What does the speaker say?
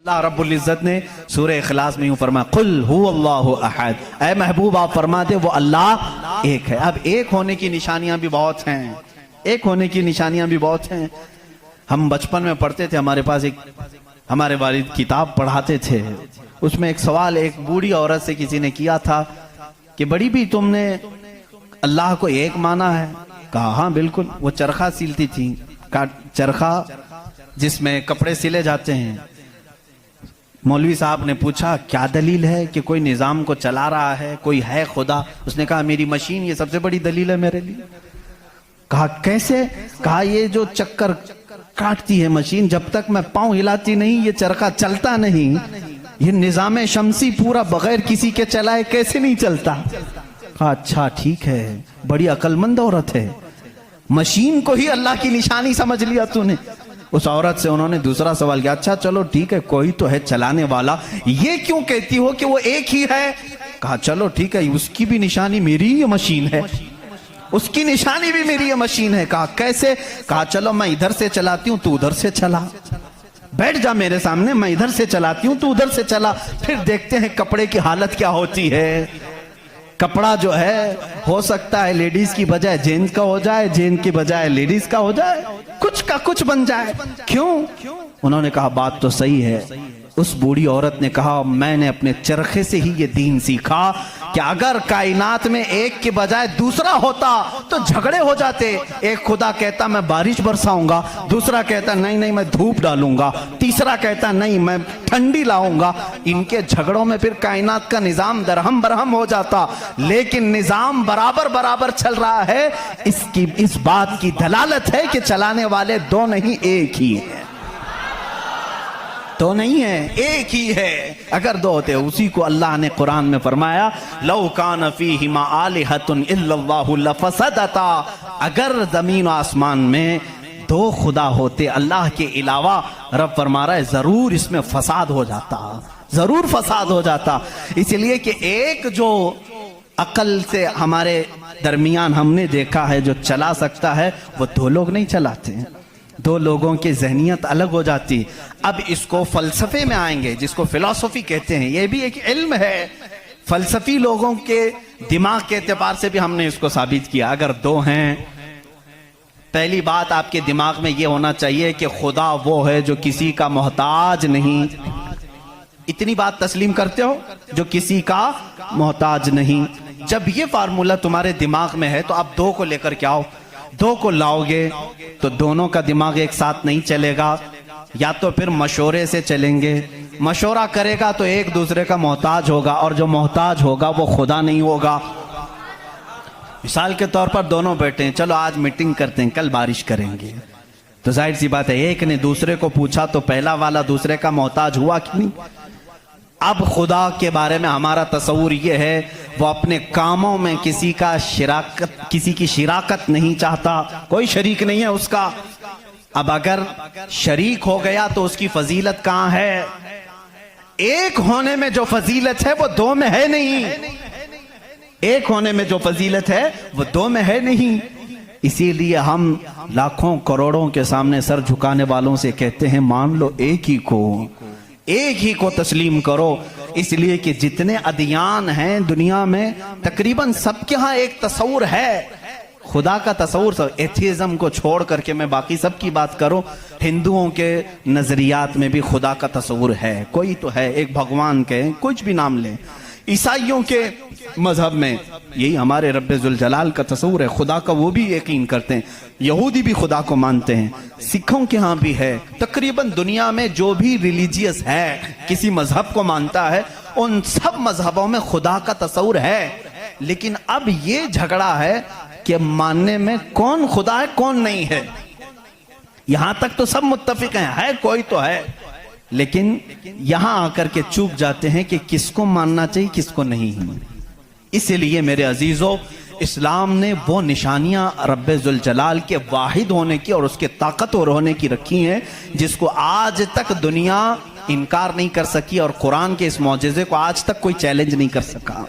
اللہ رب العزت نے سورہ اخلاص میں یوں فرمایا قل هو اللہ احد، اے محبوب آپ فرما دے وہ اللہ ایک ہے۔ اب ایک ہونے کی نشانیاں بھی بہت ہیں، ایک ہونے کی نشانیاں بھی بہت ہیں۔ ہم بچپن میں پڑھتے تھے، ہمارے پاس ایک ہمارے والد کتاب پڑھاتے تھے، اس میں ایک سوال ایک بوڑھی عورت سے کسی نے کیا تھا کہ بڑی بھی تم نے اللہ کو ایک مانا ہے؟ کہا ہاں بالکل۔ وہ چرخہ سیلتی تھی، چرخہ جس میں کپڑے سلے جاتے ہیں۔ مولوی صاحب نے پوچھا کیا دلیل ہے کہ کوئی نظام کو چلا رہا ہے، کوئی ہے خدا؟ اس نے کہا میری مشین یہ سب سے بڑی دلیل ہے میرے لیے۔ کہا کیسے؟ کہا یہ جو چکر کاٹتی ہے مشین، جب تک میں پاؤں ہلاتی نہیں یہ چرخہ چلتا نہیں۔ یہ نظام شمسی پورا بغیر کسی کے چلائے کیسے نہیں چلتا؟ کہا اچھا ٹھیک ہے، بڑی عقل مند عورت ہے، مشین کو ہی اللہ کی نشانی سمجھ لیا تو نے۔ اس عورت سے انہوں نے دوسرا سوال کیا، اچھا چلو ٹھیک ہے کوئی تو ہے چلانے والا، یہ کیوں کہتی ہو کہ وہ ایک ہی ہے؟ کہا چلو ٹھیک ہے اس کی بھی نشانی میری یہ مشین ہے، اس کی نشانی بھی میری یہ مشین ہے۔ کہا کیسے؟ کہا چلو میں ادھر سے چلاتی ہوں تو ادھر سے چلا، بیٹھ جا میرے سامنے، میں ادھر سے چلاتی ہوں تو ادھر سے چلا، پھر دیکھتے ہیں کپڑے کی حالت کیا ہوتی ہے۔ کپڑا جو ہے ہو سکتا ہے لیڈیز کی بجائے جینز کا ہو جائے، جینز کی بجائے لیڈیز کا ہو جائے، کچھ کا کچھ بن جائے۔ کیوں؟ انہوں نے کہا بات تو صحیح ہے۔ اس بوڑھی عورت نے کہا میں نے اپنے چرخے سے ہی یہ دین سیکھا کہ اگر کائنات میں ایک کے بجائے دوسرا ہوتا تو جھگڑے ہو جاتے۔ ایک خدا کہتا میں بارش برساؤں گا، دوسرا کہتا نہیں نہیں میں دھوپ ڈالوں گا، تیسرا کہتا نہیں میں ٹھنڈی لاؤں گا۔ ان کے جھگڑوں میں پھر کائنات کا نظام درہم برہم ہو جاتا۔ لیکن نظام برابر برابر چل رہا ہے، اس بات کی دلالت ہے کہ چلانے والے دو نہیں ایک ہی ہیں، تو نہیں ہے ایک ہی ہے۔ اگر دو ہوتے، اسی کو اللہ نے قرآن میں فرمایا لو کان فیہما آلہۃ الا اللہ لفسدتا، اگر زمین و آسمان میں دو خدا ہوتے اللہ کے علاوہ، رب فرما رہا ہے ضرور اس میں فساد ہو جاتا، ضرور فساد ہو جاتا۔ اس لیے کہ ایک جو عقل سے ہمارے درمیان ہم نے دیکھا ہے جو چلا سکتا ہے وہ دو لوگ نہیں چلاتے ہیں، دو لوگوں کی ذہنیت الگ ہو جاتی۔ اب اس کو فلسفے میں آئیں گے جس کو فلسفی کہتے ہیں، یہ بھی ایک علم ہے۔ فلسفی لوگوں کے دماغ کے اعتبار سے بھی ہم نے اس کو ثابت کیا۔ اگر دو ہیں، پہلی بات آپ کے دماغ میں یہ ہونا چاہیے کہ خدا وہ ہے جو کسی کا محتاج نہیں۔ اتنی بات تسلیم کرتے ہو؟ جو کسی کا محتاج نہیں۔ جب یہ فارمولہ تمہارے دماغ میں ہے تو آپ دو کو لے کر کے آؤ۔ دو کو لاؤ گے تو دونوں کا دماغ ایک ساتھ نہیں چلے گا، یا تو پھر مشورے سے چلیں گے۔ مشورہ کرے گا تو ایک دوسرے کا محتاج ہوگا، اور جو محتاج ہوگا وہ خدا نہیں ہوگا۔ مثال کے طور پر دونوں بیٹھے ہیں، چلو آج میٹنگ کرتے ہیں کل بارش کریں گے، تو ظاہر سی بات ہے ایک نے دوسرے کو پوچھا تو پہلا والا دوسرے کا محتاج ہوا کہ نہیں؟ اب خدا کے بارے میں ہمارا تصور یہ ہے وہ اپنے کاموں میں کسی کی شراکت نہیں چاہتا، کوئی شریک نہیں ہے اس کا۔ اب اگر شریک ہو گیا تو اس کی فضیلت کہاں ہے؟ ایک ہونے میں جو فضیلت ہے وہ دو میں ہے نہیں، ایک ہونے میں جو فضیلت ہے وہ دو میں ہے نہیں۔ اسی لیے ہم لاکھوں کروڑوں کے سامنے سر جھکانے والوں سے کہتے ہیں مان لو ایک ہی کو، ایک ہی کو تسلیم کرو۔ اس لیے کہ جتنے ادیان ہیں دنیا میں تقریباً سب کے ہاں ایک تصور ہے خدا کا تصور۔ ایتھیزم کو چھوڑ کر کے میں باقی سب کی بات کروں، ہندوؤں کے نظریات میں بھی خدا کا تصور ہے، کوئی تو ہے، ایک بھگوان کے کچھ بھی نام لیں۔ عیسائیوں کے مذہب میں یہی ہمارے رب ذوالجلال کا تصور ہے، خدا کا وہ بھی یقین کرتے ہیں، یہودی بھی خدا کو مانتے ہیں، سکھوں کے ہاں بھی ہے۔ تقریباً دنیا میں جو بھی ریلیجیس ہے، کسی مذہب کو مانتا ہے، ان سب مذہبوں میں خدا کا تصور ہے۔ لیکن اب یہ جھگڑا ہے کہ ماننے میں کون خدا ہے کون نہیں ہے۔ یہاں تک تو سب متفق ہیں ہے کوئی تو ہے، لیکن یہاں آ کر کے چوک جاتے ہیں کہ کس کو ماننا چاہیے کس کو نہیں۔ اس لیے میرے عزیزو اسلام نے وہ نشانیاں رب ذوالجلال کے واحد ہونے کی اور اس کے طاقتور ہونے کی رکھی ہیں جس کو آج تک دنیا انکار نہیں کر سکی، اور قرآن کے اس معجزے کو آج تک کوئی چیلنج نہیں کر سکا۔